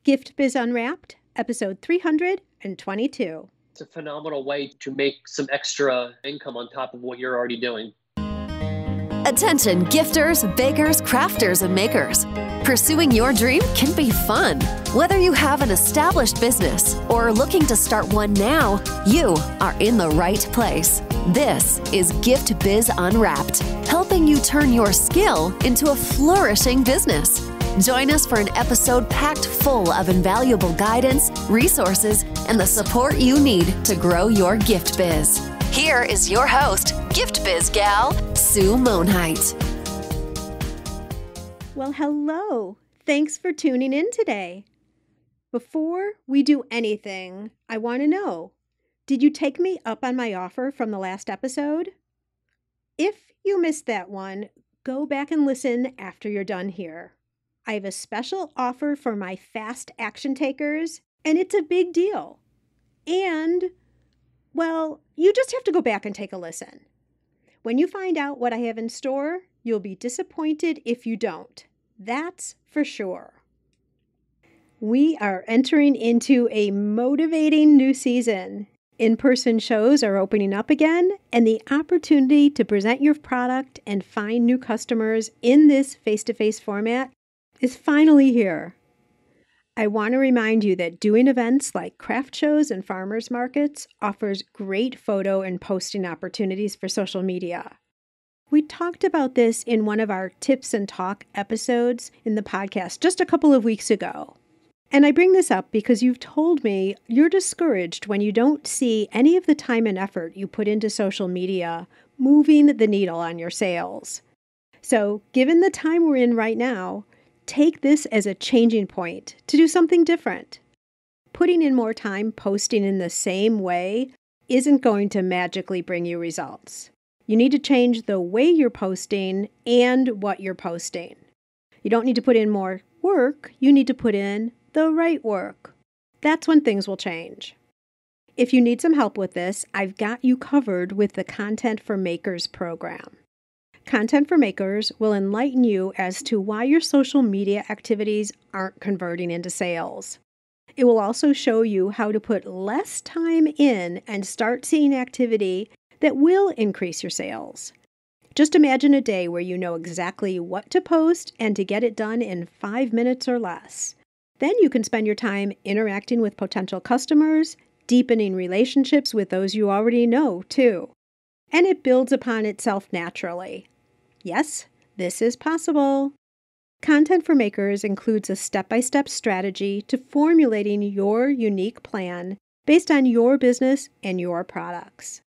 Gift Biz Unwrapped, episode 322. It's a phenomenal way to make some extra income on top of what you're already doing. Attention gifters, bakers, crafters, and makers. Pursuing your dream can be fun. Whether you have an established business or are looking to start one now, you are in the right place. This is Gift Biz Unwrapped, helping you turn your skill into a flourishing business. Join us for an episode packed full of invaluable guidance, resources, and the support you need to grow your gift biz. Here is your host, Gift Biz gal, Sue Monheit. Well, hello. Thanks for tuning in today. Before we do anything, I want to know, did you take me up on my offer from the last episode? If you missed that one, go back and listen after you're done here. I have a special offer for my fast action takers, and it's a big deal. And, well, you just have to go back and take a listen. When you find out what I have in store, you'll be disappointed if you don't. That's for sure. We are entering into a motivating new season. In-person shows are opening up again, and the opportunity to present your product and find new customers in this face-to-face format is finally here. I want to remind you that doing events like craft shows and farmers markets offers great photo and posting opportunities for social media. We talked about this in one of our Tips and Talk episodes in the podcast just a couple of weeks ago. And I bring this up because you've told me you're discouraged when you don't see any of the time and effort you put into social media moving the needle on your sales. So, given the time we're in right now, take this as a changing point to do something different. Putting in more time posting in the same way isn't going to magically bring you results. You need to change the way you're posting and what you're posting. You don't need to put in more work, you need to put in the right work. That's when things will change. If you need some help with this, I've got you covered with the Content for Makers program. Content for Makers will enlighten you as to why your social media activities aren't converting into sales. It will also show you how to put less time in and start seeing activity that will increase your sales. Just imagine a day where you know exactly what to post and to get it done in 5 minutes or less. Then you can spend your time interacting with potential customers, deepening relationships with those you already know, too. And it builds upon itself naturally. Yes, this is possible. Content for Makers includes a step-by-step strategy to formulating your unique plan based on your business and your products.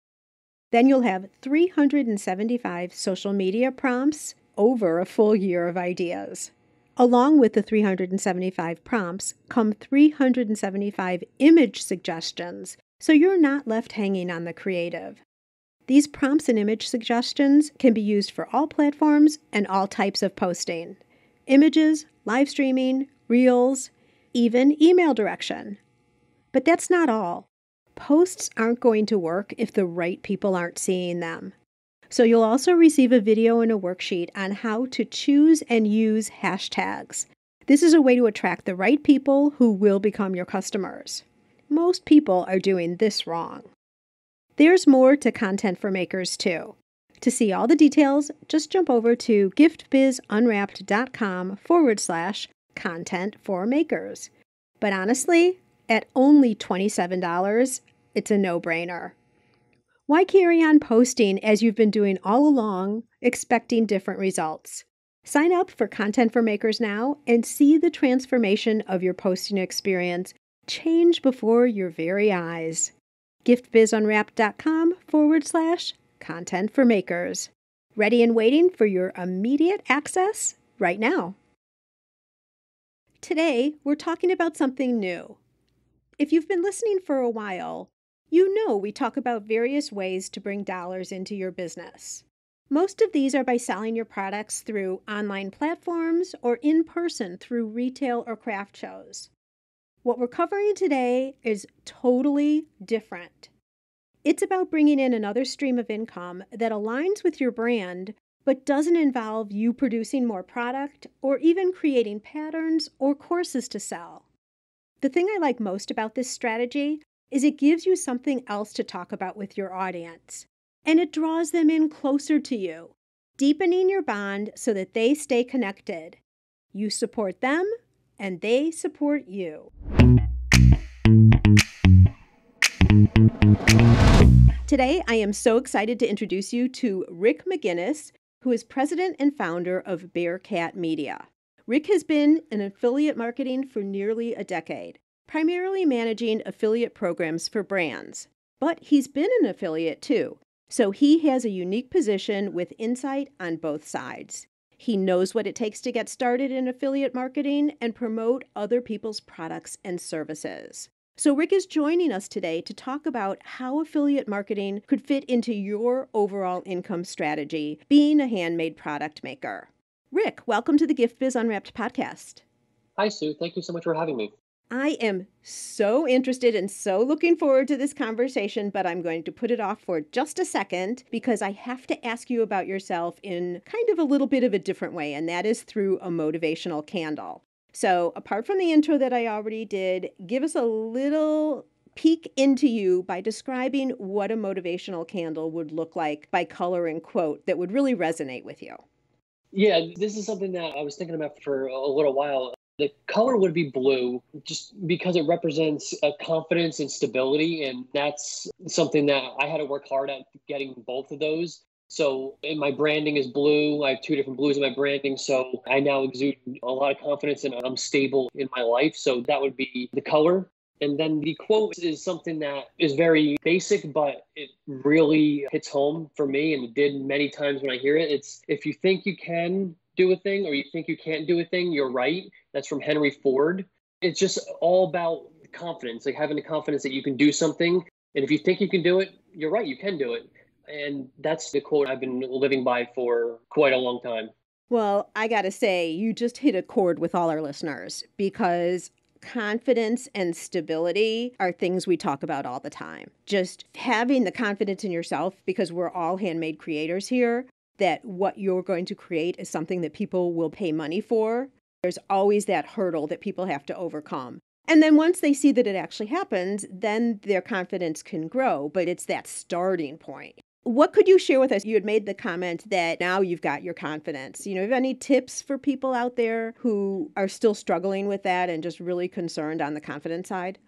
Then you'll have 375 social media prompts over a full year of ideas. Along with the 375 prompts come 375 image suggestions, so you're not left hanging on the creative. These prompts and image suggestions can be used for all platforms and all types of posting. Images, live streaming, reels, even email direction. But that's not all. Posts aren't going to work if the right people aren't seeing them. So you'll also receive a video and a worksheet on how to choose and use hashtags. This is a way to attract the right people who will become your customers. Most people are doing this wrong. There's more to Content for Makers, too. To see all the details, just jump over to giftbizunwrapped.com/content for makers. But honestly, at only $27, it's a no-brainer. Why carry on posting as you've been doing all along, expecting different results? Sign up for Content for Makers now and see the transformation of your posting experience change before your very eyes. giftbizunwrapped.com/content for makers. Ready and waiting for your immediate access right now. Today, we're talking about something new. If you've been listening for a while, you know we talk about various ways to bring dollars into your business. Most of these are by selling your products through online platforms or in person through retail or craft shows. What we're covering today is totally different. It's about bringing in another stream of income that aligns with your brand, but doesn't involve you producing more product or even creating patterns or courses to sell. The thing I like most about this strategy is it gives you something else to talk about with your audience, and it draws them in closer to you, deepening your bond so that they stay connected. You support them, and they support you. Today, I am so excited to introduce you to Rick Magennis, who is president and founder of Bearcat Media. Rick has been in affiliate marketing for nearly a decade, primarily managing affiliate programs for brands. But he's been an affiliate too, so he has a unique position with insight on both sides. He knows what it takes to get started in affiliate marketing and promote other people's products and services. So Rick is joining us today to talk about how affiliate marketing could fit into your overall income strategy, being a handmade product maker. Rick, welcome to the Gift Biz Unwrapped podcast. Hi, Sue. Thank you so much for having me. I am so interested and so looking forward to this conversation, but I'm going to put it off for just a second because I have to ask you about yourself in kind of a little bit of a different way, and that is through a motivational candle. So apart from the intro that I already did, give us a little peek into you by describing what a motivational candle would look like by color and quote that would really resonate with you. Yeah, this is something that I was thinking about for a little while. The color would be blue just because it represents confidence and stability. And that's something that I had to work hard at getting both of those. So and my branding is blue. I have two different blues in my branding. So I now exude a lot of confidence and I'm stable in my life. So that would be the color. And then the quote is something that is very basic, but it really hits home for me. And it did many times when I hear it. It's if you think you can do a thing or you think you can't do a thing, you're right. That's from Henry Ford. It's just all about confidence, like having the confidence that you can do something. And if you think you can do it, you're right, you can do it. And that's the quote I've been living by for quite a long time. Well, I got to say, you just hit a chord with all our listeners because confidence and stability are things we talk about all the time. Just having the confidence in yourself, because we're all handmade creators here, that what you're going to create is something that people will pay money for. There's always that hurdle that people have to overcome. And then once they see that it actually happens, then their confidence can grow, but it's that starting point. What could you share with us? You had made the comment that now you've got your confidence. Have any tips for people out there who are still struggling with that and just really concerned on the confidence side?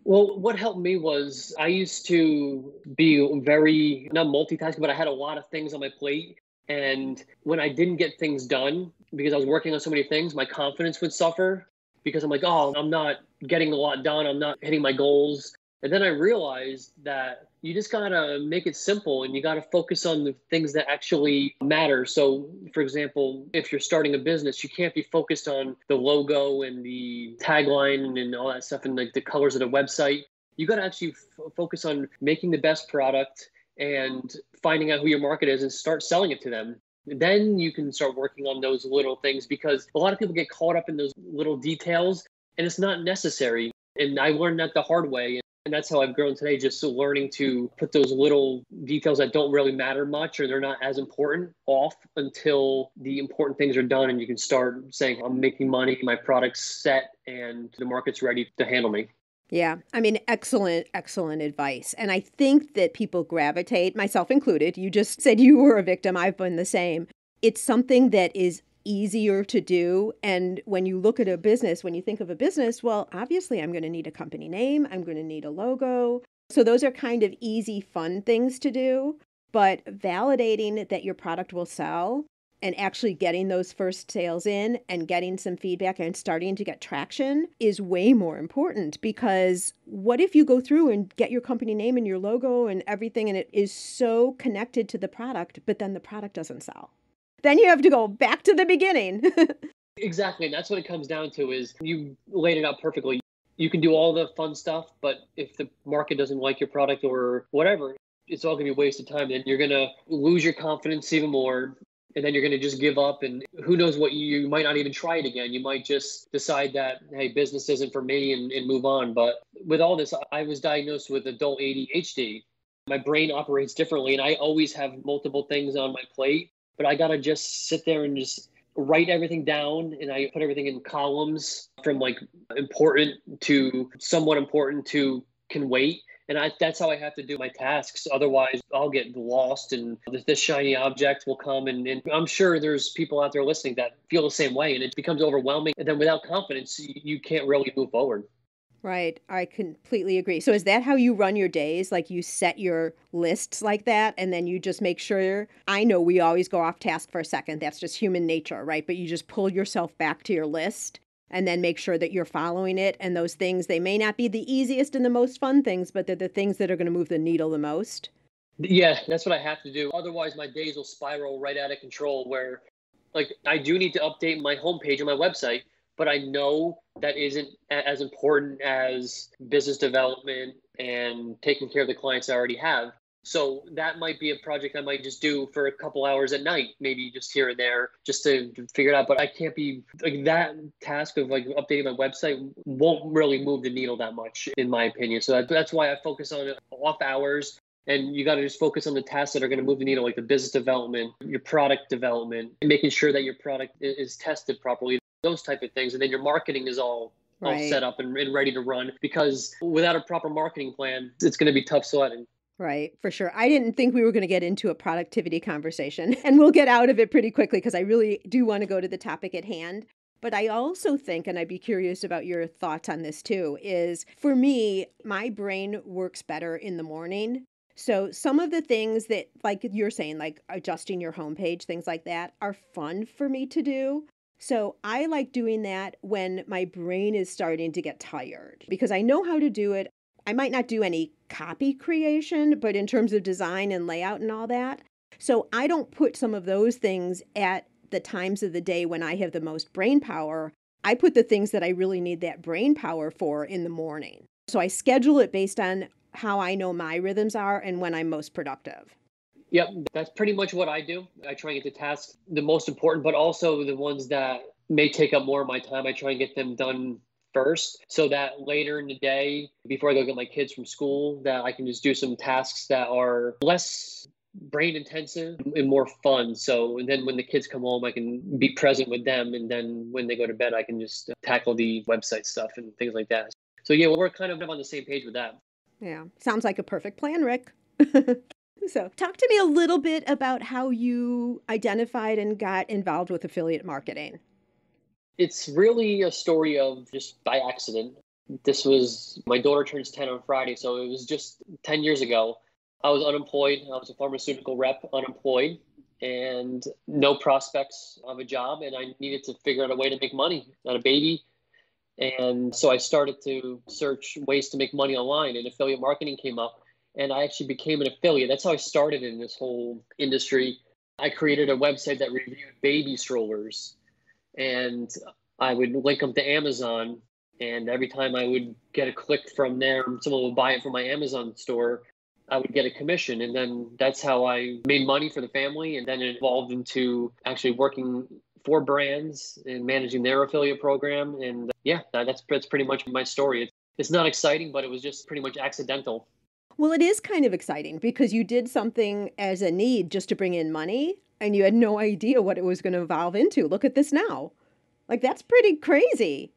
Well, what helped me was I used to be very, not multitasking, but I had a lot of things on my plate. And when I didn't get things done, because I was working on so many things, my confidence would suffer because I'm like, oh, I'm not getting a lot done. I'm not hitting my goals. And then I realized that you just got to make it simple and you got to focus on the things that actually matter. So, for example, if you're starting a business, you can't be focused on the logo and the tagline and all that stuff and like the colors of the website. You got to actually focus on making the best product and finding out who your market is and start selling it to them. Then you can start working on those little things because a lot of people get caught up in those little details and it's not necessary. And I learned that the hard way. And that's how I've grown today, just learning to put those little details that don't really matter much or they're not as important off until the important things are done. And you can start saying, I'm making money, my product's set, and the market's ready to handle me. Yeah, excellent, excellent advice. And I think that people gravitate, myself included. You just said you were a victim. I've been the same. It's something that is easier to do. And when you look at a business, when you think of a business, well, obviously I'm going to need a company name. I'm going to need a logo. So those are kind of easy, fun things to do. But validating that your product will sell and actually getting those first sales in and getting some feedback and starting to get traction is way more important, because what if you go through and get your company name and your logo and everything and it is so connected to the product, but then the product doesn't sell? Then you have to go back to the beginning. Exactly. And that's what it comes down to is you laid it out perfectly. You can do all the fun stuff, but if the market doesn't like your product or whatever, it's all going to be a waste of time. Then you're going to lose your confidence even more. And then you're going to just give up. And who knows what you might not even try it again. You might just decide that, hey, business isn't for me and move on. But with all this, I was diagnosed with adult ADHD. My brain operates differently and I always have multiple things on my plate. But I got to just sit there and just write everything down and I put everything in columns from like important to somewhat important to can wait. And that's how I have to do my tasks. Otherwise, I'll get lost and this shiny object will come. And I'm sure there's people out there listening that feel the same way. And it becomes overwhelming. And then without confidence, you can't really move forward. Right. I completely agree. So is that how you run your days? Like you set your lists like that and then you just make sure, I know we always go off task for a second. That's just human nature, right? But you just pull yourself back to your list and then make sure that you're following it. And those things, they may not be the easiest and the most fun things, but they're the things that are going to move the needle the most. Yeah, that's what I have to do. Otherwise, my days will spiral right out of control where like I do need to update my homepage on my website, but I know that isn't as important as business development and taking care of the clients I already have. So that might be a project I might just do for a couple hours at night, maybe just here and there, just to figure it out. But I can't be like that task of like updating my website won't really move the needle that much, in my opinion. So that's why I focus on off hours. And you got to just focus on the tasks that are going to move the needle, like the business development, your product development, and making sure that your product is tested properly, those type of things. And then your marketing is all set up and ready to run, because without a proper marketing plan, it's going to be tough sledding. Right, for sure. I didn't think we were going to get into a productivity conversation, and we'll get out of it pretty quickly because I really do want to go to the topic at hand. But I also think, and I'd be curious about your thoughts on this too, is for me, my brain works better in the morning. So some of the things that, like you're saying, like adjusting your homepage, things like that, are fun for me to do. So I like doing that when my brain is starting to get tired because I know how to do it. I might not do any copy creation, but in terms of design and layout and all that. So I don't put some of those things at the times of the day when I have the most brain power. I put the things that I really need that brain power for in the morning. So I schedule it based on how I know my rhythms are and when I'm most productive. Yep, that's pretty much what I do. I try and get the tasks, the most important, but also the ones that may take up more of my time. I try and get them done first so that later in the day, before I go get my kids from school, that I can just do some tasks that are less brain intensive and more fun. So and then when the kids come home, I can be present with them. And then when they go to bed, I can just tackle the website stuff and things like that. So yeah, we're kind of on the same page with that. Yeah, sounds like a perfect plan, Rick. So talk to me a little bit about how you identified and got involved with affiliate marketing. It's really a story of just by accident. This was, my daughter turns 10 on Friday, so it was just 10 years ago. I was unemployed. I was a pharmaceutical rep, unemployed, and no prospects of a job. And I needed to figure out a way to make money. Not a baby. And so I started to search ways to make money online, and affiliate marketing came up. And I actually became an affiliate. That's how I started in this whole industry. I created a website that reviewed baby strollers, and I would link them to Amazon. And every time I would get a click from there, someone would buy it from my Amazon store, I would get a commission. And then that's how I made money for the family. And then it evolved into actually working for brands and managing their affiliate program. And yeah, that's pretty much my story. It's not exciting, but it was just pretty much accidental. Well, it is kind of exciting because you did something as a need just to bring in money and you had no idea what it was going to evolve into. Look at this now. Like, that's pretty crazy.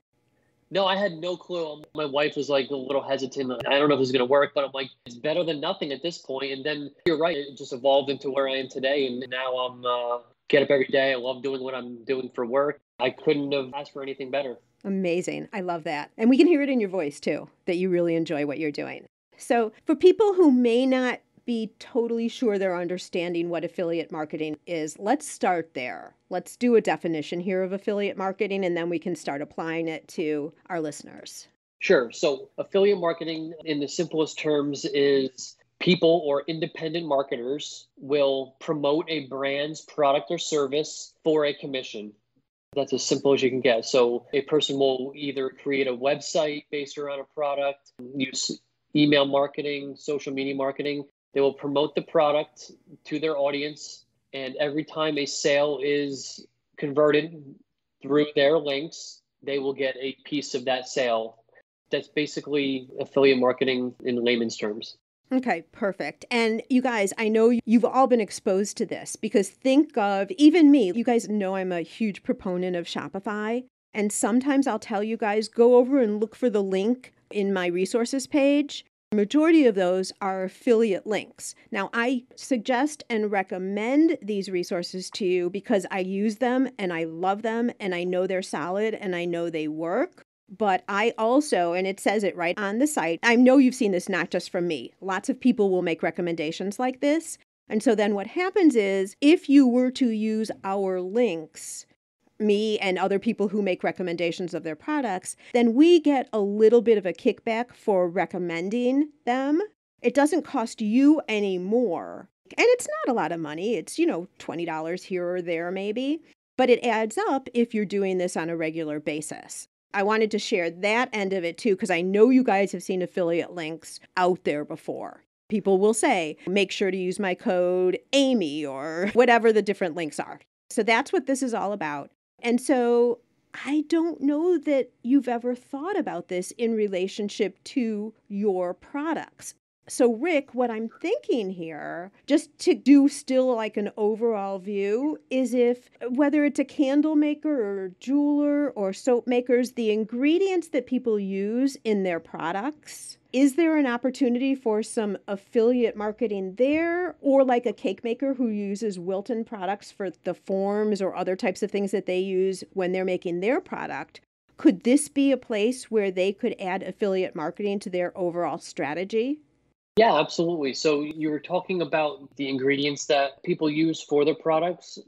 No, I had no clue. My wife was like a little hesitant. I don't know if this is going to work, but I'm like, it's better than nothing at this point. And then you're right. It just evolved into where I am today. And now I'm get up every day. I love doing what I'm doing for work. I couldn't have asked for anything better. Amazing. I love that. And we can hear it in your voice too, that you really enjoy what you're doing. So for people who may not be totally sure they're understanding what affiliate marketing is, let's start there. Let's do a definition here of affiliate marketing, and then we can start applying it to our listeners. Sure. So affiliate marketing in the simplest terms is people or independent marketers will promote a brand's product or service for a commission. That's as simple as you can get. So a person will either create a website based around a product, use email marketing, social media marketing. They will promote the product to their audience. And every time a sale is converted through their links, they will get a piece of that sale. That's basically affiliate marketing in layman's terms. Okay, perfect. And you guys, I know you've all been exposed to this because think of even me. You guys know I'm a huge proponent of Shopify. And sometimes I'll tell you guys, go over and look for the link in my resources page. Majority of those are affiliate links. Now, I suggest and recommend these resources to you because I use them and I love them and I know they're solid and I know they work. But I also, and it says it right on the site, I know you've seen this not just from me. Lots of people will make recommendations like this. And so then what happens is if you were to use our links, me and other people who make recommendations of their products, then we get a little bit of a kickback for recommending them. It doesn't cost you any more. And it's not a lot of money. It's, $20 here or there maybe. But it adds up if you're doing this on a regular basis. I wanted to share that end of it too, because I know you guys have seen affiliate links out there before. People will say, make sure to use my code Amy or whatever the different links are. So that's what this is all about. And so I don't know that you've ever thought about this in relationship to your products. So Rick, what I'm thinking here, just to do still like an overall view, is if whether it's a candle maker or jeweler or soap makers, the ingredients that people use in their products, is there an opportunity for some affiliate marketing there? Or like a cake maker who uses Wilton products for the forms or other types of things that they use when they're making their product? Could this be a place where they could add affiliate marketing to their overall strategy? Yeah, absolutely. So you were talking about the ingredients that people use for their products,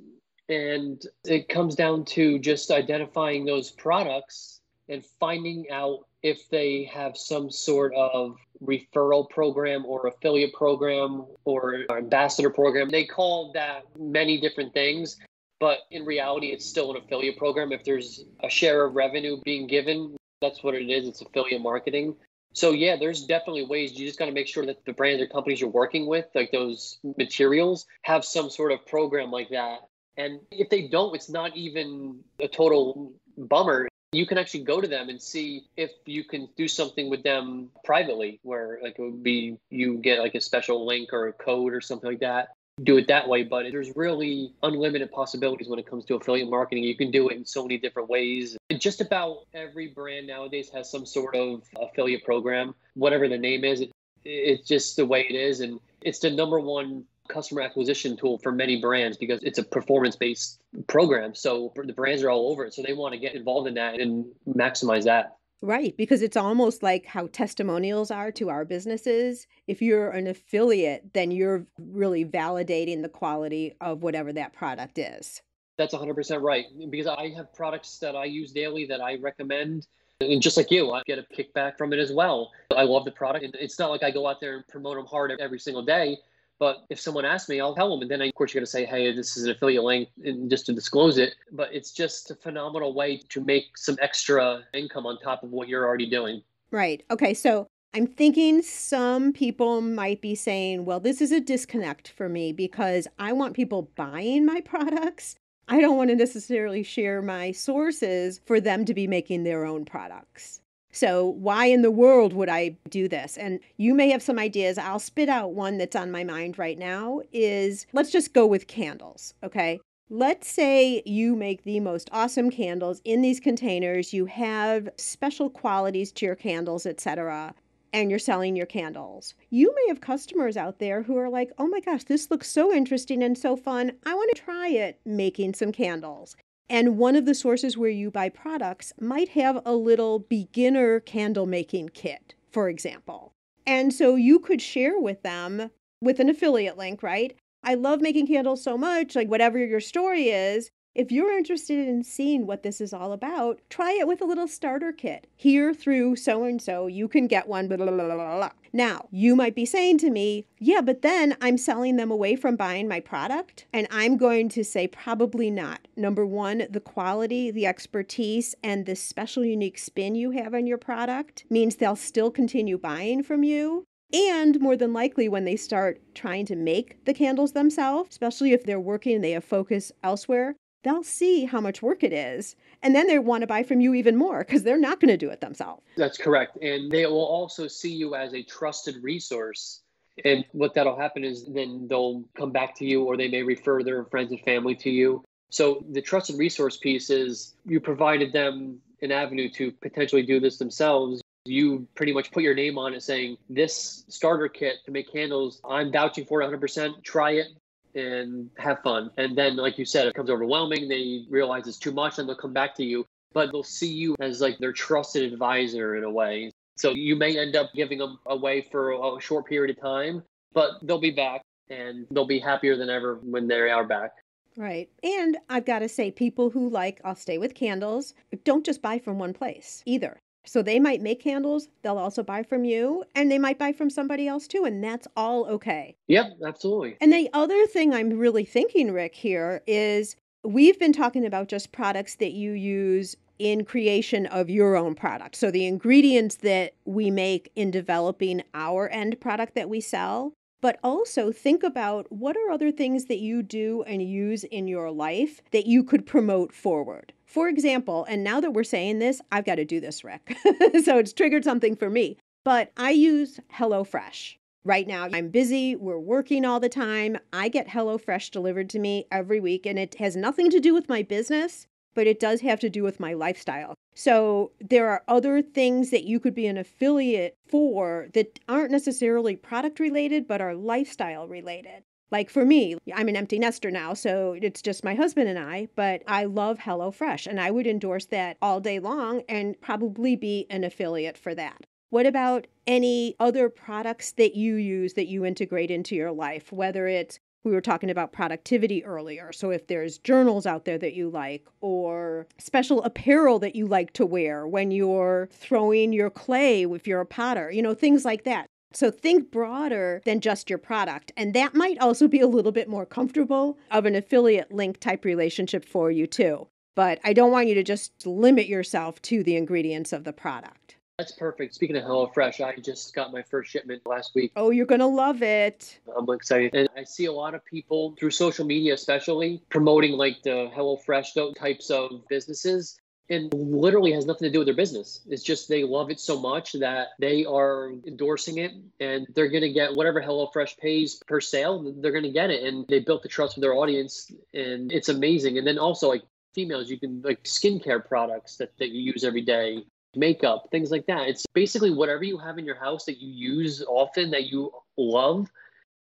and it comes down to just identifying those products and finding out if they have some sort of referral program or affiliate program or ambassador program. They call that many different things, but in reality, it's still an affiliate program. If there's a share of revenue being given, that's what it is. It's affiliate marketing. So yeah, there's definitely ways. You just got to make sure that the brands or companies you're working with, like those materials, have some sort of program like that. And if they don't, it's not even a total bummer. You can actually go to them and see if you can do something with them privately, where like it would be you get like a special link or a code or something like that. Do it that way. But there's really unlimited possibilities when it comes to affiliate marketing. You can do it in so many different ways. Just about every brand nowadays has some sort of affiliate program, whatever the name is. It's just the way it is. And it's the number one customer acquisition tool for many brands because it's a performance-based program. So the brands are all over it. So they want to get involved in that and maximize that. Right, because it's almost like how testimonials are to our businesses. If you're an affiliate, then you're really validating the quality of whatever that product is. That's 100% right. Because I have products that I use daily that I recommend. And just like you, I get a kickback from it as well. I love the product. And it's not like I go out there and promote them hard every single day. But if someone asks me, I'll tell them. And then, of course, you're going to say, hey, this is an affiliate link, and just to disclose it. But it's just a phenomenal way to make some extra income on top of what you're already doing. Right. Okay. So I'm thinking some people might be saying, well, this is a disconnect for me because I want people buying my products. I don't want to necessarily share my sources for them to be making their own products. So why in the world would I do this? And you may have some ideas. I'll spit out one that's on my mind right now is let's just go with candles, okay? Let's say you make the most awesome candles in these containers. You have special qualities to your candles, etc., and you're selling your candles. You may have customers out there who are like, oh my gosh, this looks so interesting and so fun. I want to try it making some candles. And one of the sources where you buy products might have a little beginner candle making kit, for example. And so you could share with them with an affiliate link, right? I love making candles so much, like whatever your story is. If you're interested in seeing what this is all about, try it with a little starter kit. Here through so-and-so, you can get one, blah, blah, blah, blah, blah. Now, you might be saying to me, yeah, but then I'm selling them away from buying my product. And I'm going to say probably not. Number one, the quality, the expertise, and the special unique spin you have on your product means they'll still continue buying from you. And more than likely, when they start trying to make the candles themselves, especially if they're working and they have focus elsewhere, they'll see how much work it is. And then they want to buy from you even more because they're not going to do it themselves. That's correct. And they will also see you as a trusted resource And what that'll happen is then they'll come back to you, or they may refer their friends and family to you. So the trusted resource piece is you provided them an avenue to potentially do this themselves. You pretty much put your name on it saying, this starter kit to make candles, I'm vouching for it 100%. Try it and have fun. And then, like you said, it becomes overwhelming. They realize it's too much and they'll come back to you, but they'll see you as like their trusted advisor in a way. So you may end up giving them away for a short period of time, but they'll be back and they'll be happier than ever when they are back. Right. And I've got to say, people who like, I'll stay with candles, don't just buy from one place either. So they might make candles, they'll also buy from you, and they might buy from somebody else too, and that's all okay. Yep, absolutely. And the other thing I'm really thinking, Rick, here is we've been talking about just products that you use in creation of your own product. So the ingredients that we make in developing our end product that we sell. But also think about what are other things that you do and use in your life that you could promote forward. For example, and now that we're saying this, I've got to do this, Rick. So it's triggered something for me. But I use HelloFresh. Right now, I'm busy. We're working all the time. I get HelloFresh delivered to me every week, and it has nothing to do with my business, but it does have to do with my lifestyle. So there are other things that you could be an affiliate for that aren't necessarily product related, but are lifestyle related. Like for me, I'm an empty nester now, so it's just my husband and I, but I love HelloFresh, and I would endorse that all day long and probably be an affiliate for that. What about any other products that you use that you integrate into your life, whether it's we were talking about productivity earlier. So if there's journals out there that you like, or special apparel that you like to wear when you're throwing your clay, if you're a potter, things like that. So think broader than just your product. And that might also be a little bit more comfortable of an affiliate link type relationship for you too. But I don't want you to just limit yourself to the ingredients of the product. That's perfect. Speaking of HelloFresh, I just got my first shipment last week. Oh, you're going to love it. I'm excited. And I see a lot of people through social media, especially promoting like the HelloFresh types of businesses. And literally has nothing to do with their business. It's just they love it so much that they are endorsing it, and they're going to get whatever HelloFresh pays per sale. They're going to get it. And they built the trust with their audience, and it's amazing. And then also like females, you can like skincare products that you use every day. Makeup, things like that. It's basically whatever you have in your house that you use often, that you love,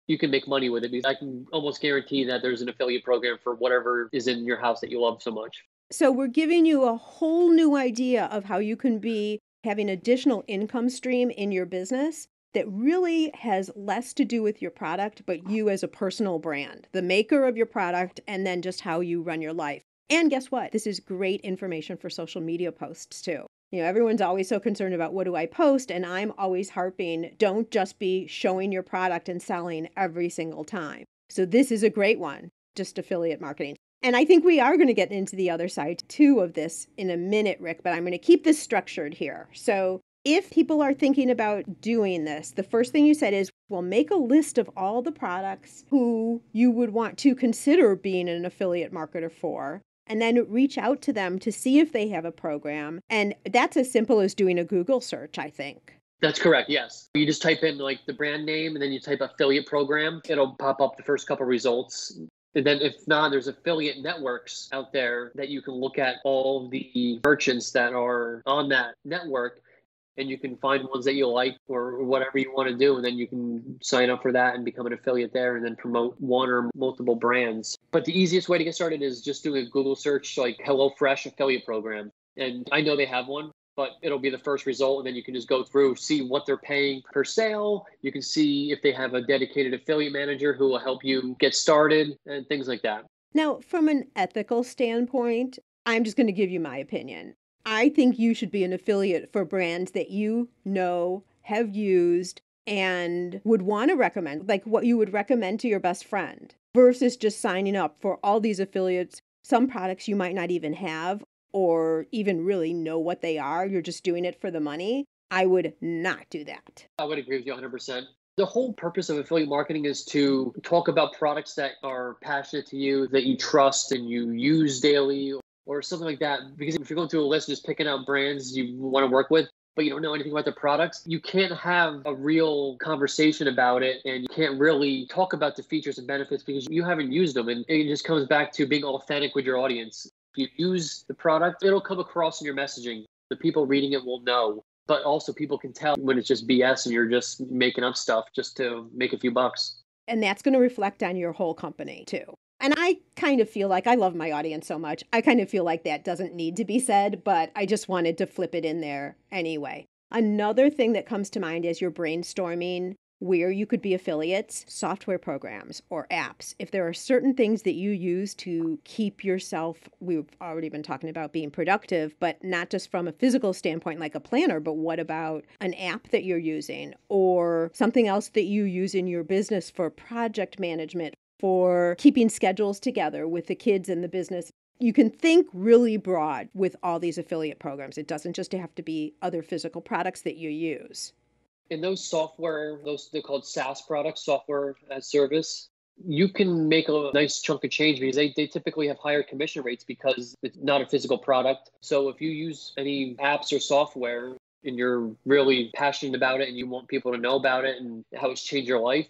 you can make money with it. Because I can almost guarantee that there's an affiliate program for whatever is in your house that you love so much. So we're giving you a whole new idea of how you can be having additional income stream in your business that really has less to do with your product, but you as a personal brand, the maker of your product, and then just how you run your life. And guess what? This is great information for social media posts too. Everyone's always so concerned about what do I post, and I'm always harping, don't just be showing your product and selling every single time. So this is a great one, just affiliate marketing. And I think we are going to get into the other side too of this in a minute, Rick, but I'm going to keep this structured here. So if people are thinking about doing this, the first thing you said is, well, make a list of all the products who you would want to consider being an affiliate marketer for. And then reach out to them to see if they have a program. And that's as simple as doing a Google search, I think. That's correct, yes. You just type in like the brand name and then you type affiliate program. It'll pop up the first couple results. And then if not, there's affiliate networks out there that you can look at all the merchants that are on that network. And you can find ones that you like or whatever you want to do. And then you can sign up for that and become an affiliate there and then promote one or multiple brands. But the easiest way to get started is just doing a Google search like HelloFresh affiliate program. And I know they have one, but it'll be the first result. And then you can just go through, see what they're paying per sale. You can see if they have a dedicated affiliate manager who will help you get started and things like that. Now, from an ethical standpoint, I'm just going to give you my opinion. I think you should be an affiliate for brands that you know, have used, and would want to recommend, like what you would recommend to your best friend, versus just signing up for all these affiliates, some products you might not even have or even really know what they are. You're just doing it for the money. I would not do that. I would agree with you 100%. The whole purpose of affiliate marketing is to talk about products that are passionate to you, that you trust and you use daily, or something like that. Because if you're going through a list just picking out brands you want to work with, but you don't know anything about the products, you can't have a real conversation about it, and you can't really talk about the features and benefits because you haven't used them. And it just comes back to being authentic with your audience. If you use the product, it'll come across in your messaging. The people reading it will know, but also people can tell when it's just BS and you're just making up stuff just to make a few bucks. And that's going to reflect on your whole company too. And I kind of feel like I love my audience so much. I kind of feel like that doesn't need to be said, but I just wanted to flip it in there anyway. Another thing that comes to mind as you're brainstorming where you could be affiliates, software programs or apps. If there are certain things that you use to keep yourself, we've already been talking about being productive, but not just from a physical standpoint like a planner, but what about an app that you're using or something else that you use in your business for project management, for keeping schedules together with the kids and the business? You can think really broad with all these affiliate programs. It doesn't just have to be other physical products that you use. In those software, they're called SaaS products, software as service, you can make a nice chunk of change because they typically have higher commission rates because it's not a physical product. So if you use any apps or software and you're really passionate about it and you want people to know about it and how it's changed your life,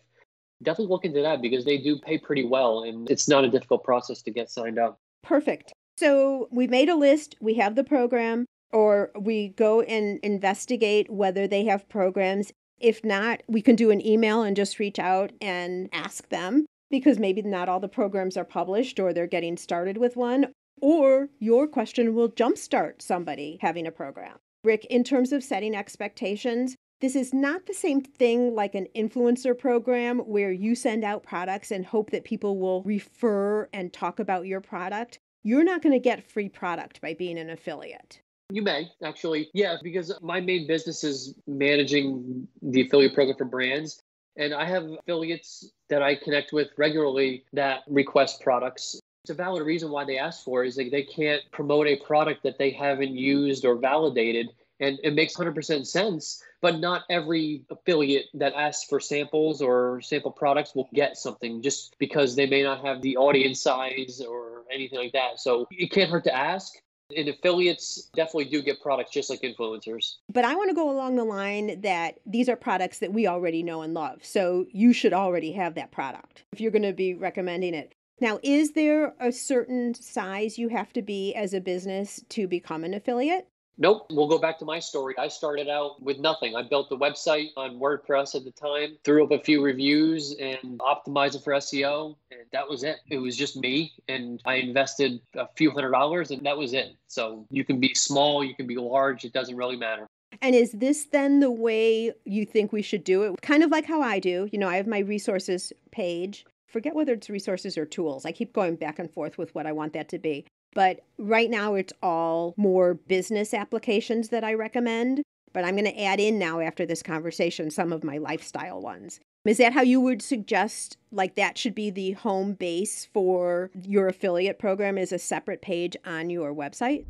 definitely look into that because they do pay pretty well and it's not a difficult process to get signed up. Perfect. So we made a list, we have the program, or we go and investigate whether they have programs. If not, we can do an email and just reach out and ask them because maybe not all the programs are published or they're getting started with one, or your question will jumpstart somebody having a program. Rick, in terms of setting expectations, this is not the same thing like an influencer program where you send out products and hope that people will refer and talk about your product. You're not going to get free product by being an affiliate. You may, actually. Yeah, because my main business is managing the affiliate program for brands. And I have affiliates that I connect with regularly that request products. It's a valid reason why they ask for it is they can't promote a product that they haven't used or validated. And it makes 100% sense, but not every affiliate that asks for samples or sample products will get something just because they may not have the audience size or anything like that. So it can't hurt to ask. And affiliates definitely do get products just like influencers. But I want to go along the line that these are products that we already know and love. So you should already have that product if you're going to be recommending it. Now, is there a certain size you have to be as a business to become an affiliate? Nope. We'll go back to my story. I started out with nothing. I built the website on WordPress at the time, threw up a few reviews and optimized it for SEO. And that was it. It was just me. And I invested a few $100s and that was it. So you can be small, you can be large. It doesn't really matter. And is this then the way you think we should do it? Kind of like how I do. You know, I have my resources page. Forget whether it's resources or tools. I keep going back and forth with what I want that to be. But right now, it's all more business applications that I recommend. But I'm going to add in now after this conversation some of my lifestyle ones. Is that how you would suggest, like that should be the home base for your affiliate program is a separate page on your website?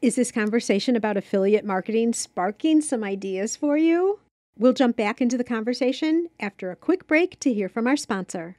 Is this conversation about affiliate marketing sparking some ideas for you? We'll jump back into the conversation after a quick break to hear from our sponsor.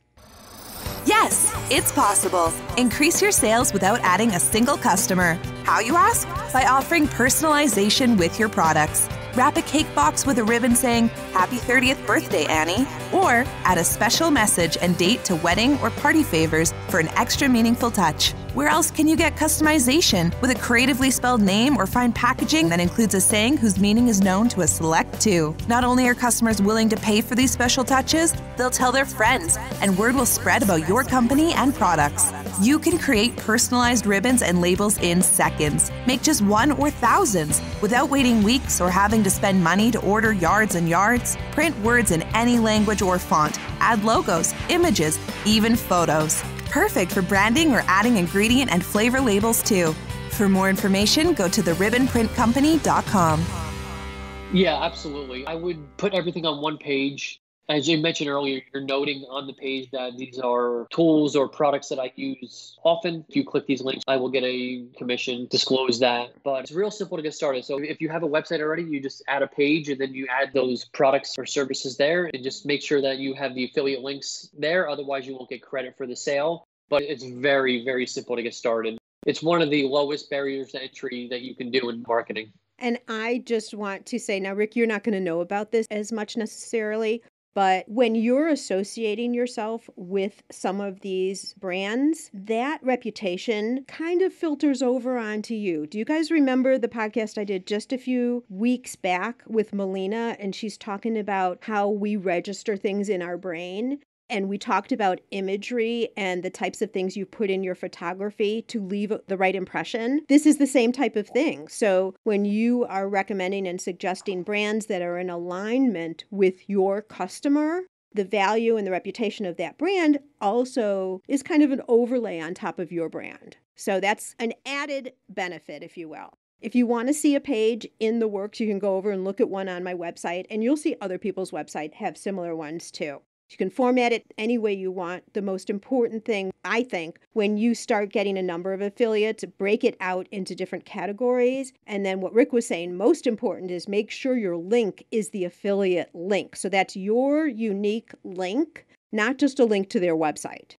Yes, it's possible. Increase your sales without adding a single customer. How, you ask? By offering personalization with your products. Wrap a cake box with a ribbon saying, "Happy 30th birthday, Annie." Or add a special message and date to wedding or party favors for an extra meaningful touch. Where else can you get customization with a creatively spelled name or fine packaging that includes a saying whose meaning is known to a select few? Not only are customers willing to pay for these special touches, they'll tell their friends, and word will spread about your company and products. You can create personalized ribbons and labels in seconds. Make just one or thousands without waiting weeks or having to spend money to order yards and yards. Print words in any language or font. Add logos, images, even photos. Perfect for branding or adding ingredient and flavor labels too. For more information, go to theribbonprintcompany.com. Yeah, absolutely. I would put everything on one page. As you mentioned earlier, you're noting on the page that these are tools or products that I use often. If you click these links, I will get a commission, disclose that. But it's real simple to get started. So if you have a website already, you just add a page and then you add those products or services there and just make sure that you have the affiliate links there. Otherwise, you won't get credit for the sale. But it's very, very simple to get started. It's one of the lowest barriers to entry that you can do in marketing. And I just want to say, now, Rick, you're not going to know about this as much necessarily, but when you're associating yourself with some of these brands, that reputation kind of filters over onto you. Do you guys remember the podcast I did just a few weeks back with Melina? And she's talking about how we register things in our brain. And we talked about imagery and the types of things you put in your photography to leave the right impression. This is the same type of thing. So when you are recommending and suggesting brands that are in alignment with your customer, the value and the reputation of that brand also is kind of an overlay on top of your brand. So that's an added benefit, if you will. If you want to see a page in the works, you can go over and look at one on my website, and you'll see other people's website have similar ones too. You can format it any way you want. The most important thing, I think, when you start getting a number of affiliates, break it out into different categories. And then what Rick was saying, most important is make sure your link is the affiliate link. So that's your unique link, not just a link to their website.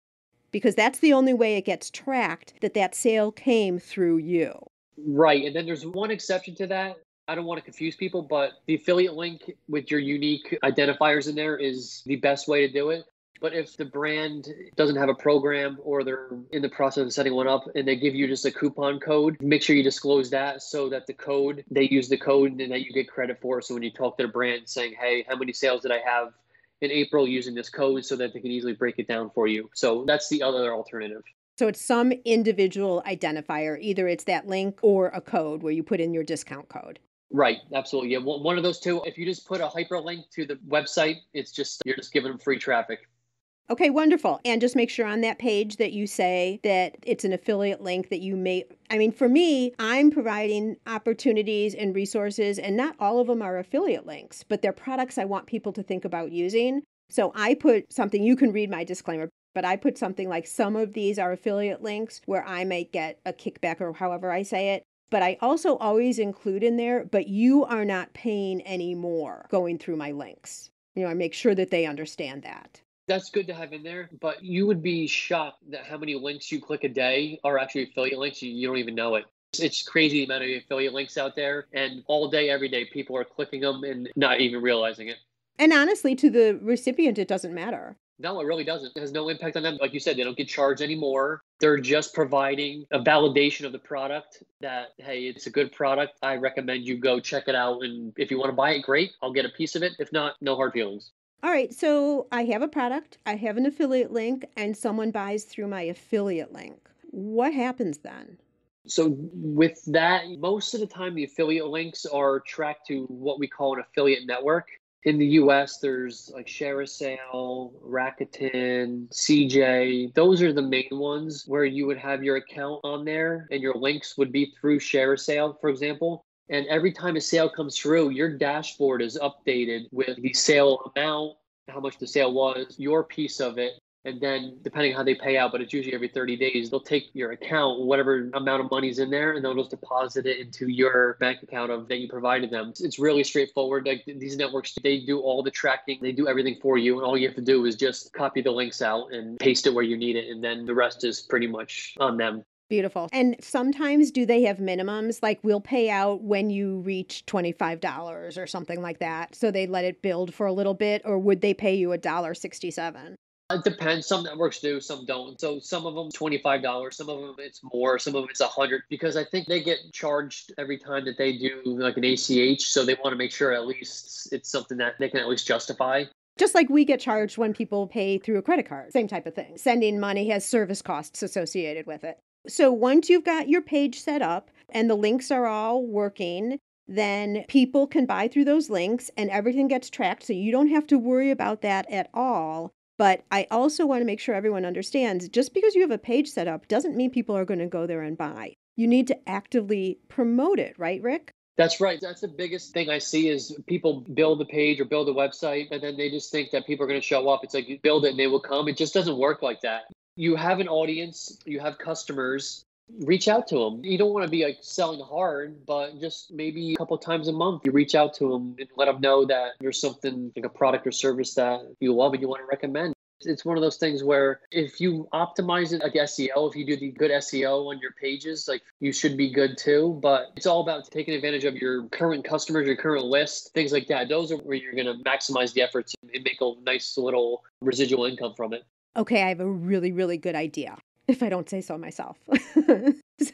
Because that's the only way it gets tracked that that sale came through you. Right. And then there's one exception to that. I don't want to confuse people, but the affiliate link with your unique identifiers in there is the best way to do it. But if the brand doesn't have a program or they're in the process of setting one up and they give you just a coupon code, make sure you disclose that so that they use the code and that you get credit for. So when you talk to the brand saying, hey, how many sales did I have in April using this code, so that they can easily break it down for you. So that's the other alternative. So it's some individual identifier. Either it's that link or a code where you put in your discount code. Right. Absolutely. Yeah. One of those two. If you just put a hyperlink to the website, you're just giving them free traffic. Okay, wonderful. And just make sure on that page that you say that it's an affiliate link that you may, for me, I'm providing opportunities and resources, and not all of them are affiliate links, but they're products I want people to think about using. So I put something, you can read my disclaimer, but I put something like some of these are affiliate links where I may get a kickback or however I say it. But I also always include in there, but you are not paying any more going through my links. I make sure that they understand that. That's good to have in there, but you would be shocked at how many links you click a day are actually affiliate links. You don't even know it. It's crazy the amount of affiliate links out there, and all day, every day, people are clicking them and not even realizing it. And honestly, to the recipient, it doesn't matter. No, it really doesn't. It has no impact on them. Like you said, they don't get charged anymore. They're just providing a validation of the product that, hey, it's a good product. I recommend you go check it out. And if you want to buy it, great. I'll get a piece of it. If not, no hard feelings. All right. So I have a product, I have an affiliate link, and someone buys through my affiliate link. What happens then? So with that, most of the time, the affiliate links are tracked to what we call an affiliate network. In the US, there's like ShareASale, Rakuten, CJ. Those are the main ones where you would have your account on there and your links would be through ShareASale, for example. And every time a sale comes through, your dashboard is updated with the sale amount, how much the sale was, your piece of it. And then depending on how they pay out, but it's usually every 30 days, they'll take your account, whatever amount of money's in there, and they'll just deposit it into your bank account that you provided them. It's really straightforward. Like these networks, they do all the tracking, they do everything for you. And all you have to do is just copy the links out and paste it where you need it. And then the rest is pretty much on them. Beautiful. And sometimes do they have minimums? Like we'll pay out when you reach $25 or something like that. So they let it build for a little bit, or would they pay you $1.67? It depends. Some networks do, some don't. So some of them $25, some of them it's more, some of them it's $100, because I think they get charged every time that they do like an ACH. So they want to make sure at least it's something that they can at least justify. Just like we get charged when people pay through a credit card, same type of thing. Sending money has service costs associated with it. So once you've got your page set up and the links are all working, then people can buy through those links and everything gets tracked. So you don't have to worry about that at all. But I also want to make sure everyone understands, just because you have a page set up doesn't mean people are going to go there and buy. You need to actively promote it, right, Rick? That's right. That's the biggest thing I see is people build a page or build a website, and then they just think that people are going to show up. It's like you build it and they will come. It just doesn't work like that. You have an audience, you have customers, reach out to them. You don't want to be like selling hard, but just maybe a couple times a month, you reach out to them and let them know that there's something like a product or service that you love and you want to recommend. It's one of those things where if you optimize it like SEO, if you do the good SEO on your pages, like you should be good too. But it's all about taking advantage of your current customers, your current list, things like that. Those are where you're going to maximize the efforts and make a nice little residual income from it. Okay, I have a really, really good idea, if I don't say so myself.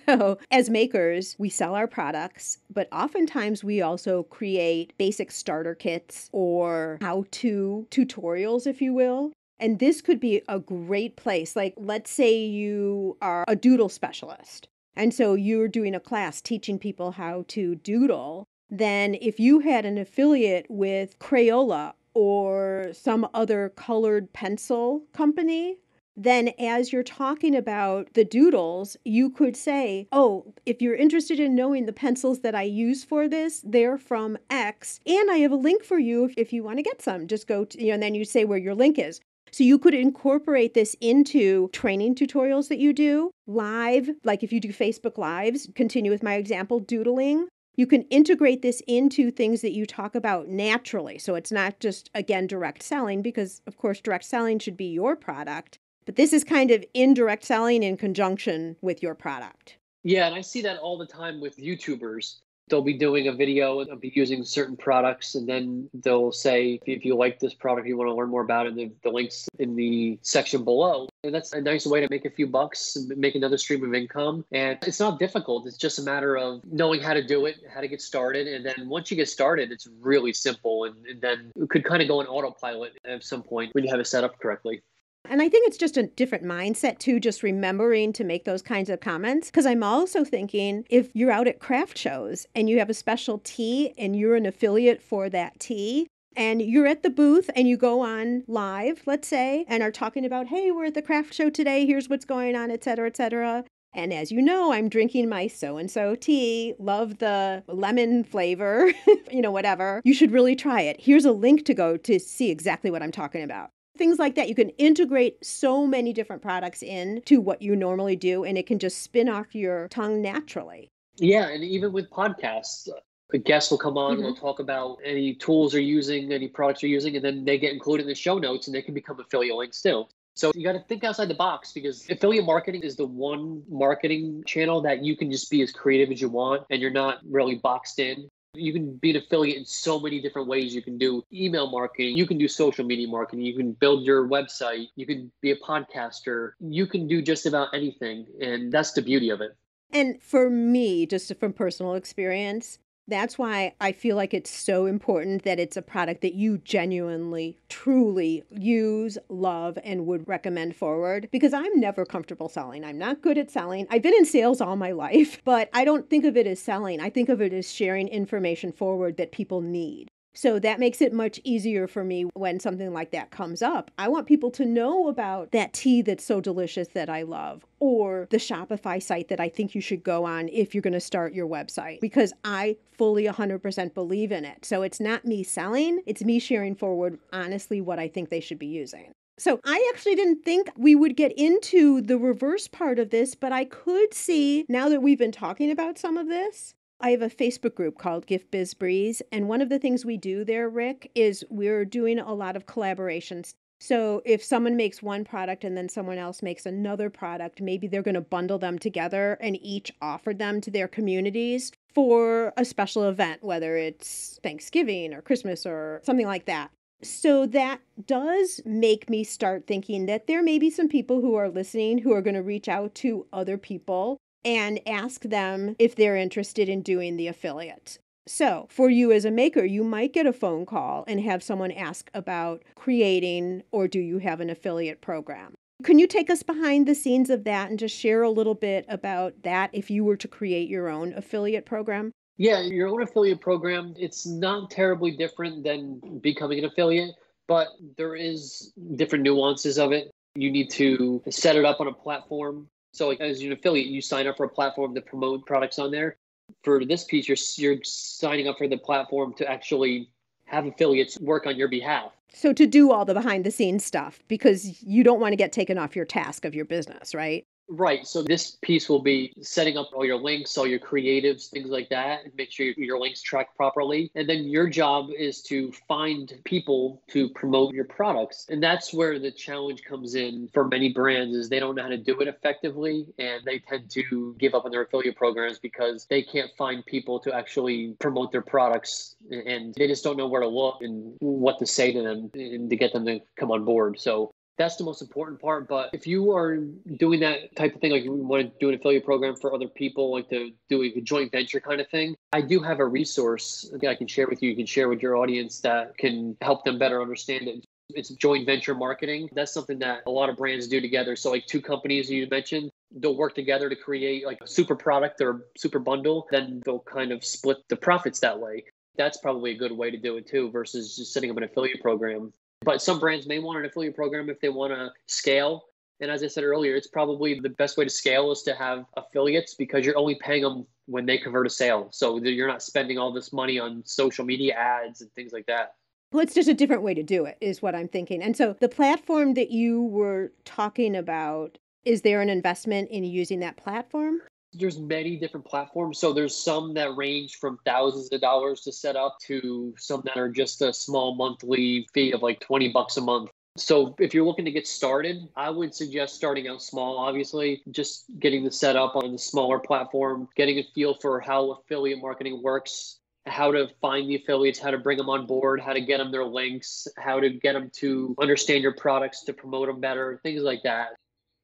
So, as makers, we sell our products, but oftentimes we also create basic starter kits or how-to tutorials, if you will. And this could be a great place. Like, let's say you are a doodle specialist, and so you're doing a class teaching people how to doodle. Then, if you had an affiliate with Crayola or some other colored pencil company, then as you're talking about the doodles, you could say, oh, if you're interested in knowing the pencils that I use for this, they're from X. And I have a link for you if you want to get some. Just go to, and then you say where your link is. So you could incorporate this into training tutorials that you do live, like if you do Facebook Lives, continue with my example, doodling. You can integrate this into things that you talk about naturally. So it's not just, again, direct selling, because of course, direct selling should be your product. But this is kind of indirect selling in conjunction with your product. Yeah, and I see that all the time with YouTubers. They'll be doing a video and they'll be using certain products, and then they'll say, if you like this product, you want to learn more about it, the links in the section below. And that's a nice way to make a few bucks and make another stream of income. And it's not difficult. It's just a matter of knowing how to do it, how to get started. And then once you get started, it's really simple. And then it could kind of go on autopilot at some point when you have it set up correctly. And I think it's just a different mindset too, just remembering to make those kinds of comments. Because I'm also thinking if you're out at craft shows and you have a special tea and you're an affiliate for that tea, and you're at the booth and you go on live, let's say, and are talking about, hey, we're at the craft show today, here's what's going on, et cetera, et cetera. And as you know, I'm drinking my so-and-so tea, love the lemon flavor, whatever. You should really try it. Here's a link to go to see exactly what I'm talking about. Things like that. You can integrate so many different products into what you normally do, and it can just spin off your tongue naturally. Yeah, and even with podcasts, a guest will come on, Mm-hmm. we'll talk about any tools they're using, any products they're using, and then they get included in the show notes and they can become affiliate links too. So you got to think outside the box, because affiliate marketing is the one marketing channel that you can just be as creative as you want and you're not really boxed in. You can be an affiliate in so many different ways. You can do email marketing. You can do social media marketing. You can build your website. You can be a podcaster. You can do just about anything. And that's the beauty of it. And for me, just from personal experience, that's why I feel like it's so important that it's a product that you genuinely, truly use, love, and would recommend forward. Because I'm never comfortable selling. I'm not good at selling. I've been in sales all my life, but I don't think of it as selling. I think of it as sharing information forward that people need. So that makes it much easier for me when something like that comes up. I want people to know about that tea that's so delicious that I love, or the Shopify site that I think you should go on if you're going to start your website, because I fully 100% believe in it. So it's not me selling, it's me sharing forward honestly what I think they should be using. So I actually didn't think we would get into the reverse part of this, but I could see, now that we've been talking about some of this, I have a Facebook group called Gift Biz Breeze, and one of the things we do there, Rick, is we're doing a lot of collaborations. So if someone makes one product and then someone else makes another product, maybe they're going to bundle them together and each offer them to their communities for a special event, whether it's Thanksgiving or Christmas or something like that. So that does make me start thinking that there may be some people who are listening who are going to reach out to other people and ask them if they're interested in doing the affiliate. So for you as a maker, you might get a phone call and have someone ask about creating, or do you have an affiliate program? Can you take us behind the scenes of that and just share a little bit about that if you were to create your own affiliate program? Yeah, your own affiliate program, it's not terribly different than becoming an affiliate, but there is different nuances of it. You need to set it up on a platform. So like as an affiliate, you sign up for a platform to promote products on there. For this piece, you're signing up for the platform to actually have affiliates work on your behalf. So to do all the behind the scenes stuff, because you don't want to get taken off your task of your business, right? Right. So this piece will be setting up all your links, all your creatives, things like that, and make sure your links track properly. And then your job is to find people to promote your products. And that's where the challenge comes in for many brands is they don't know how to do it effectively. And they tend to give up on their affiliate programs because they can't find people to actually promote their products. And they just don't know where to look and what to say to them and to get them to come on board. So that's the most important part. But if you are doing that type of thing, like you want to do an affiliate program for other people, like to do a joint venture kind of thing, I do have a resource that I can share with you. You can share with your audience that can help them better understand it. It's joint venture marketing. That's something that a lot of brands do together. So like two companies you mentioned, they'll work together to create like a super product or super bundle. Then they'll kind of split the profits that way. That's probably a good way to do it too, versus just setting up an affiliate program. But some brands may want an affiliate program if they want to scale. And as I said earlier, it's probably the best way to scale is to have affiliates because you're only paying them when they convert a sale. So you're not spending all this money on social media ads and things like that. Well, it's just a different way to do it, is what I'm thinking. And so the platform that you were talking about, is there an investment in using that platform? There's many different platforms. So there's some that range from thousands of dollars to set up to some that are just a small monthly fee of like $20 a month. So if you're looking to get started, I would suggest starting out small, obviously, just getting the setup on the smaller platform, getting a feel for how affiliate marketing works, how to find the affiliates, how to bring them on board, how to get them their links, how to get them to understand your products, to promote them better, things like that.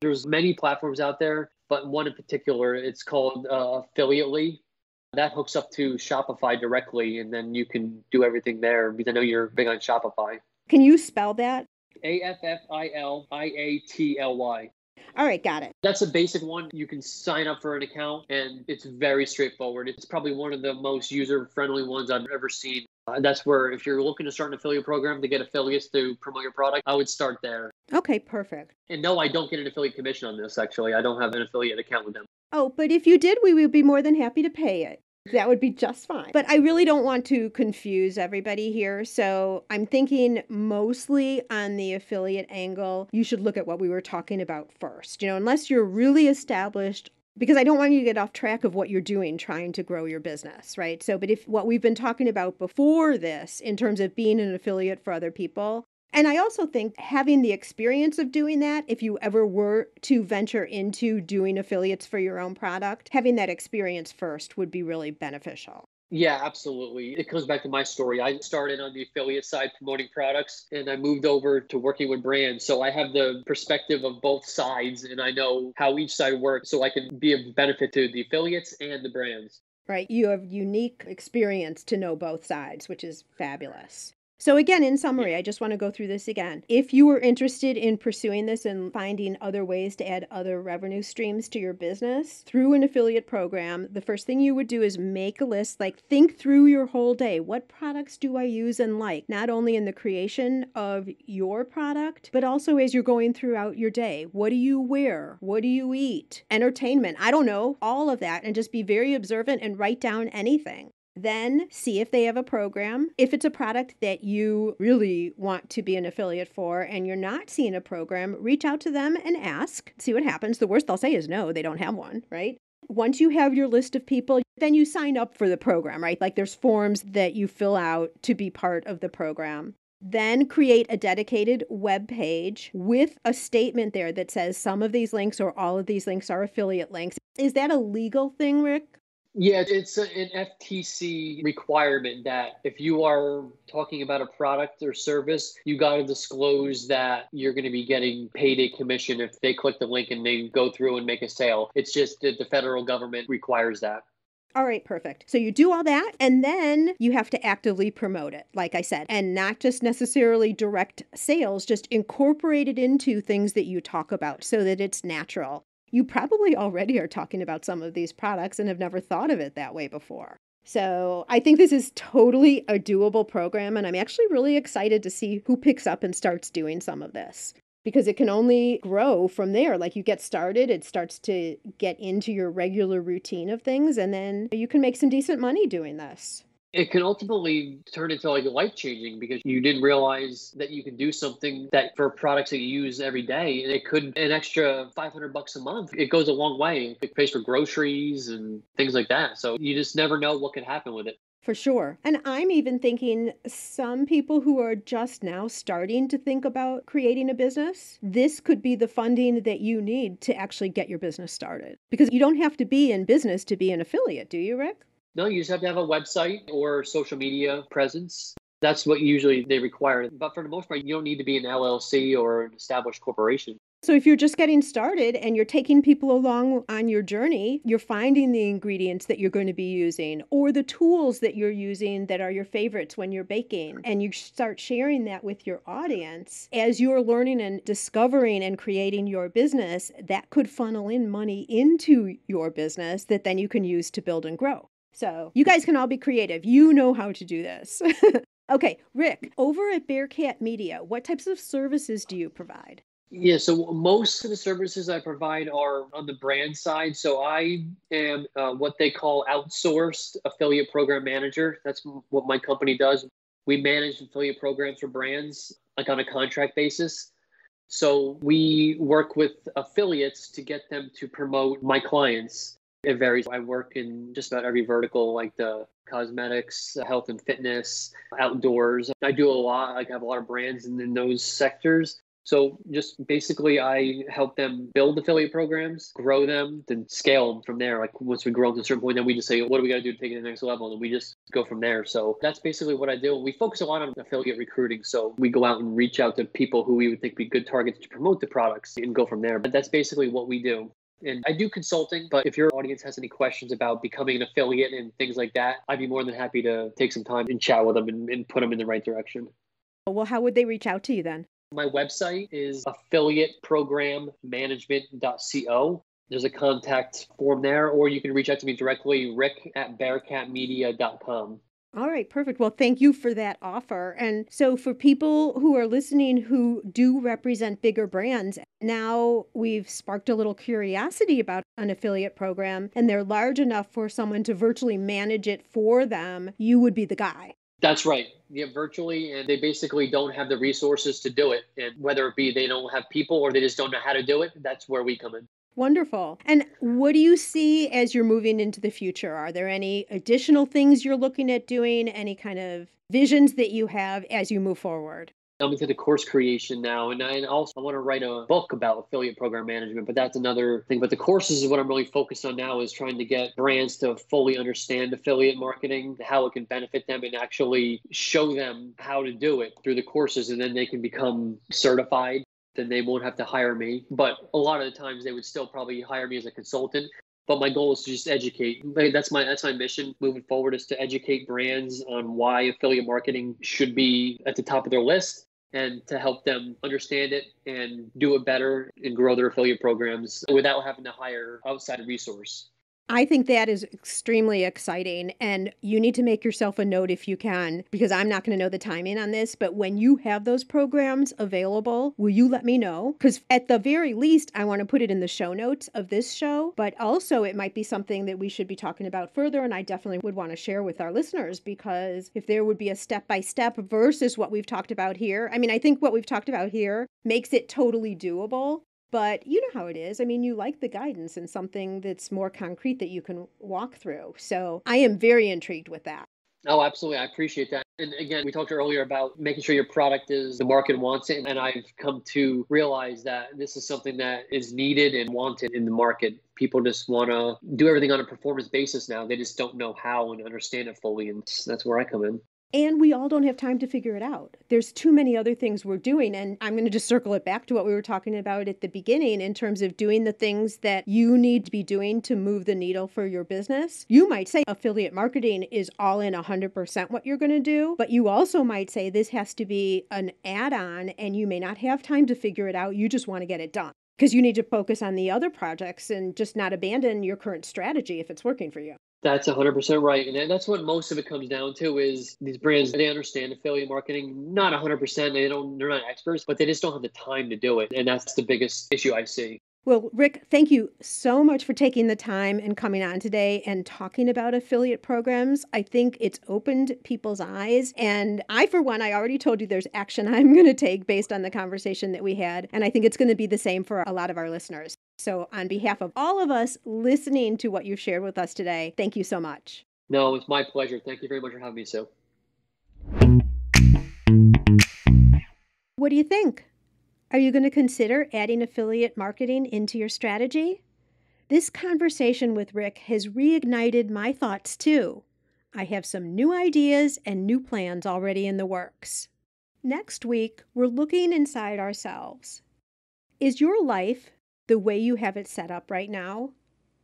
There's many platforms out there, but one in particular, it's called Affiliately. That hooks up to Shopify directly, and then you can do everything there because I know you're big on Shopify. Can you spell that? Affiliatly. All right, got it. That's a basic one. You can sign up for an account, and it's very straightforward. It's probably one of the most user-friendly ones I've ever seen. That's where if you're looking to start an affiliate program to get affiliates to promote your product, I would start there. Okay, perfect. And no, I don't get an affiliate commission on this, actually. I don't have an affiliate account with them. Oh, but if you did, we would be more than happy to pay it. That would be just fine. But I really don't want to confuse everybody here. So I'm thinking mostly on the affiliate angle, you should look at what we were talking about first. Unless you're really established, because I don't want you to get off track of what you're doing trying to grow your business, right? So, but if what we've been talking about before this, in terms of being an affiliate for other people, and I also think having the experience of doing that, if you ever were to venture into doing affiliates for your own product, having that experience first would be really beneficial. Yeah, absolutely. It comes back to my story. I started on the affiliate side promoting products and I moved over to working with brands. So I have the perspective of both sides and I know how each side works so I can be of benefit to the affiliates and the brands. Right. You have unique experience to know both sides, which is fabulous. So again, in summary, I just want to go through this again. If you were interested in pursuing this and finding other ways to add other revenue streams to your business through an affiliate program, the first thing you would do is make a list, like think through your whole day. What products do I use and like? Not only in the creation of your product, but also as you're going throughout your day. What do you wear? What do you eat? Entertainment. I don't know, all of that. And just be very observant and write down anything. Then see if they have a program. If it's a product that you really want to be an affiliate for and you're not seeing a program, reach out to them and ask, see what happens. The worst they'll say is no, they don't have one, right? Once you have your list of people, then you sign up for the program, right? Like there's forms that you fill out to be part of the program. Then create a dedicated web page with a statement there that says some of these links or all of these links are affiliate links. Is that a legal thing, Rick? Yeah, it's an FTC requirement that if you are talking about a product or service, you got to disclose that you're going to be getting paid a commission if they click the link and they go through and make a sale. It's just that the federal government requires that. All right, perfect. So you do all that, and then you have to actively promote it, like I said, and not just necessarily direct sales, just incorporate it into things that you talk about so that it's natural. You probably already are talking about some of these products and have never thought of it that way before. So I think this is totally a doable program, and I'm actually really excited to see who picks up and starts doing some of this because it can only grow from there. Like you get started, it starts to get into your regular routine of things, and then you can make some decent money doing this. It can ultimately turn into like life-changing because you didn't realize that you can do something that for products that you use every day, and it could an extra $500 a month. It goes a long way. It pays for groceries and things like that. So you just never know what could happen with it. For sure. And I'm even thinking some people who are just now starting to think about creating a business, this could be the funding that you need to actually get your business started. Because you don't have to be in business to be an affiliate, do you, Rick? No, you just have to have a website or social media presence. That's what usually they require. But for the most part, you don't need to be an LLC or an established corporation. So if you're just getting started and you're taking people along on your journey, you're finding the ingredients that you're going to be using or the tools that you're using that are your favorites when you're baking, and you start sharing that with your audience as you're learning and discovering and creating your business, that could funnel in money into your business that then you can use to build and grow. So you guys can all be creative. You know how to do this. Okay, Rick, over at Bearcat Media, what types of services do you provide? Yeah, so most of the services I provide are on the brand side. So I am what they call outsourced affiliate program manager. That's what my company does. We manage affiliate programs for brands like on a contract basis. So we work with affiliates to get them to promote my clients. It varies. I work in just about every vertical, like the cosmetics, health and fitness, outdoors. I do a lot. I have a lot of brands in those sectors. So just basically I help them build affiliate programs, grow them, then scale them from there. Like once we grow to a certain point, then we just say, what do we got to do to take it to the next level? And we just go from there. So that's basically what I do. We focus a lot on affiliate recruiting. So we go out and reach out to people who we would think be good targets to promote the products and go from there. But that's basically what we do. And I do consulting, but if your audience has any questions about becoming an affiliate and things like that, I'd be more than happy to take some time and chat with them and put them in the right direction. Well, how would they reach out to you then? My website is affiliateprogrammanagement.co. There's a contact form there, or you can reach out to me directly, rick@bearcatmedia.com. All right, perfect. Well, thank you for that offer. And so for people who are listening who do represent bigger brands, now we've sparked a little curiosity about an affiliate program and they're large enough for someone to virtually manage it for them. You would be the guy. That's right. Yeah, virtually. And they basically don't have the resources to do it. And whether it be they don't have people or they just don't know how to do it, that's where we come in. Wonderful. And what do you see as you're moving into the future? Are there any additional things you're looking at doing? Any kind of visions that you have as you move forward? I'm into the course creation now, and I want to write a book about affiliate program management, but that's another thing. But the courses is what I'm really focused on now, is trying to get brands to fully understand affiliate marketing, how it can benefit them, and actually show them how to do it through the courses, and then they can become certified. Then they won't have to hire me. But a lot of the times they would still probably hire me as a consultant. But my goal is to just educate. That's my mission moving forward, is to educate brands on why affiliate marketing should be at the top of their list, and to help them understand it and do it better and grow their affiliate programs without having to hire outside resource. I think that is extremely exciting, and you need to make yourself a note if you can, because I'm not going to know the timing on this, but when you have those programs available, will you let me know? Because at the very least, I want to put it in the show notes of this show, but also it might be something that we should be talking about further, and I definitely would want to share with our listeners, because if there would be a step-by-step versus what we've talked about here, I mean, I think what we've talked about here makes it totally doable. But you know how it is. I mean, you like the guidance and something that's more concrete that you can walk through. So I am very intrigued with that. Oh, absolutely. I appreciate that. And again, we talked earlier about making sure your product is the market wants it. And I've come to realize that this is something that is needed and wanted in the market. People just want to do everything on a performance basis now. They just don't know how and understand it fully. And that's where I come in. And we all don't have time to figure it out. There's too many other things we're doing. And I'm going to just circle it back to what we were talking about at the beginning in terms of doing the things that you need to be doing to move the needle for your business. You might say affiliate marketing is all in 100% what you're going to do, but you also might say this has to be an add-on and you may not have time to figure it out. You just want to get it done because you need to focus on the other projects and just not abandon your current strategy if it's working for you. That's 100% right. And that's what most of it comes down to, is these brands, they understand affiliate marketing, not 100%. They're not experts, but they just don't have the time to do it. And that's the biggest issue I see. Well, Rick, thank you so much for taking the time and coming on today and talking about affiliate programs. I think it's opened people's eyes. And I, for one, I already told you there's action I'm going to take based on the conversation that we had. And I think it's going to be the same for a lot of our listeners. So on behalf of all of us listening to what you've shared with us today, thank you so much. No, it's my pleasure. Thank you very much for having me, Sue. What do you think? Are you going to consider adding affiliate marketing into your strategy? This conversation with Rick has reignited my thoughts too. I have some new ideas and new plans already in the works. Next week, we're looking inside ourselves. Is your life, the way you have it set up right now,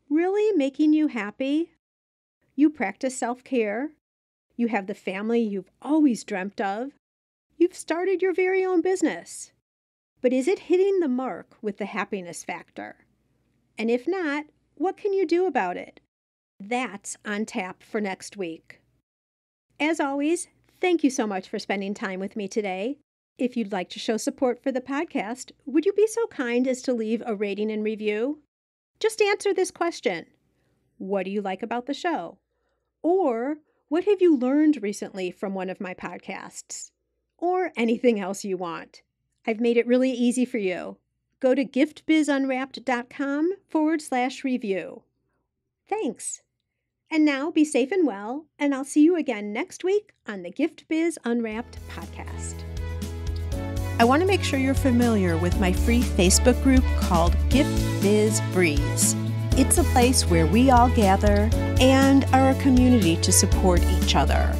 really making you happy? You practice self-care. You have the family you've always dreamt of. You've started your very own business. But is it hitting the mark with the happiness factor? And if not, what can you do about it? That's on tap for next week. As always, thank you so much for spending time with me today. If you'd like to show support for the podcast, would you be so kind as to leave a rating and review? Just answer this question. What do you like about the show? Or what have you learned recently from one of my podcasts? Or anything else you want. I've made it really easy for you. Go to giftbizunwrapped.com/review. Thanks. And now be safe and well, and I'll see you again next week on the Gift Biz Unwrapped podcast. I want to make sure you're familiar with my free Facebook group called Gift Biz Breeze. It's a place where we all gather and are a community to support each other.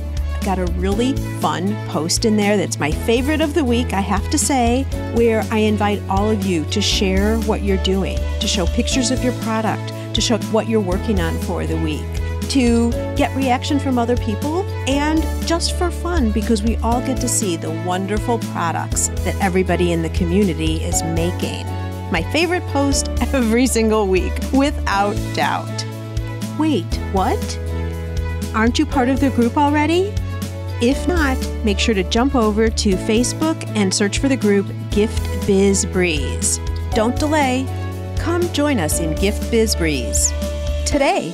Got a really fun post in there that's my favorite of the week, I have to say, where I invite all of you to share what you're doing, to show pictures of your product, to show what you're working on for the week, to get reaction from other people, and just for fun because we all get to see the wonderful products that everybody in the community is making. My favorite post every single week, without doubt. Wait, what? Aren't you part of the group already? If not, make sure to jump over to Facebook and search for the group Gift Biz Breeze. Don't delay. Come join us in Gift Biz Breeze today.